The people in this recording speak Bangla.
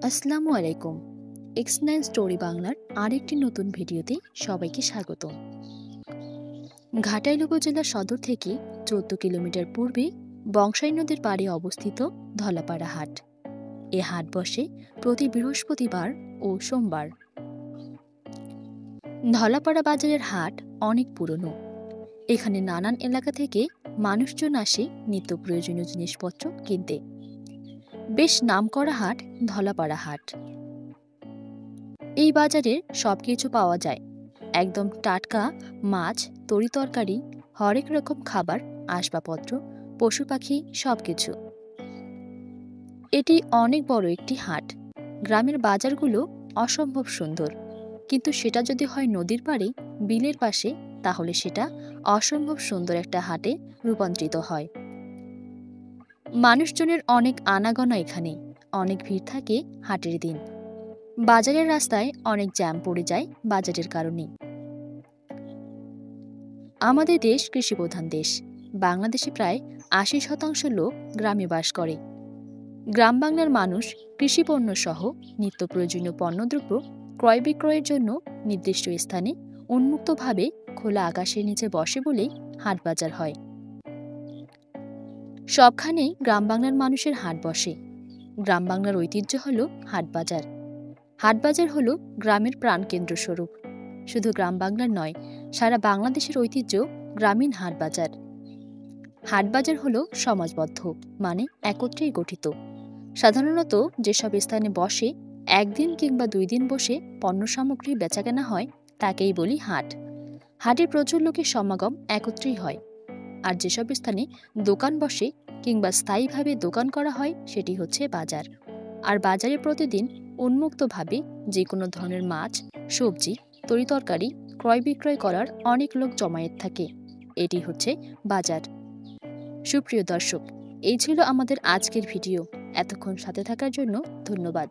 আসসালামু আলাইকুম। X9 স্টোরি বাংলার আরেকটি নতুন ভিডিওতে সবাইকে স্বাগত। ঘাটাইল উপজেলা সদর থেকে ১৪ কিলোমিটার পূর্বে বংশাই নদীর পাড়ে অবস্থিত ধলাপাড়া হাট। এ হাট বসে প্রতি বৃহস্পতিবার ও সোমবার। ধলাপাড়া বাজারের হাট অনেক পুরনো। এখানে নানান এলাকা থেকে মানুষজন আসে নিত্য প্রয়োজনীয় জিনিসপত্র কিনতে। বেশ নামকরা হাট ধলাপাড়া হাট। এই বাজারে সবকিছু পাওয়া যায়, একদম টাটকা মাছ, তরিতরকারি, হরেক রকম খাবার, আসবাবপত্র, পশু পাখি সবকিছু। এটি অনেক বড় একটি হাট। গ্রামের বাজারগুলো অসম্ভব সুন্দর, কিন্তু সেটা যদি হয় নদীর পাড়ে, বিলের পাশে, তাহলে সেটা অসম্ভব সুন্দর একটা হাটে রূপান্তরিত হয়। মানুষজনের অনেক আনাগোনা এখানে, অনেক ভিড় থাকে হাটের দিন। বাজারের রাস্তায় অনেক জ্যাম পড়ে যায় বাজারের কারণে। আমাদের দেশ কৃষিপ্রধান দেশ। বাংলাদেশে প্রায় ৮০% লোক গ্রামে বাস করে। গ্রাম বাংলার মানুষ কৃষিপণ্য সহ নিত্য প্রয়োজনীয় পণ্যদ্রব্য ক্রয় বিক্রয়ের জন্য নির্দিষ্ট স্থানে উন্মুক্তভাবে খোলা আকাশের নিচে বসে বলেই হাট বাজার হয়। সবখানেই গ্রাম বাংলার মানুষের হাট বসে। গ্রাম বাংলার ঐতিহ্য হল হাট বাজার। হাটবাজার হল গ্রামের প্রাণকেন্দ্র স্বরূপ। শুধু গ্রাম বাংলার নয়, সারা বাংলাদেশের ঐতিহ্য গ্রামীণ হাটবাজার। হাটবাজার হল সমাজবদ্ধ, মানে একত্রেই গঠিত। সাধারণত যেসব স্থানে বসে একদিন কিংবা ২ দিন বসে পণ্য সামগ্রী বেচাকেনা হয় তাকেই বলি হাট। হাটে প্রচুর লোকের সমাগম একত্রেই হয়। আর যেসব স্থানে দোকান বসে কিংবা স্থায়ীভাবে দোকান করা হয় সেটি হচ্ছে বাজার। আর বাজারে প্রতিদিন উন্মুক্তভাবে যে কোনো ধরনের মাছ, সবজি, তরিতরকারি ক্রয় বিক্রয় করার অনেক লোক জমায়েত থাকে। এটি হচ্ছে বাজার। সুপ্রিয় দর্শক, এই ছিল আমাদের আজকের ভিডিও। এতক্ষণ সাথে থাকার জন্য ধন্যবাদ।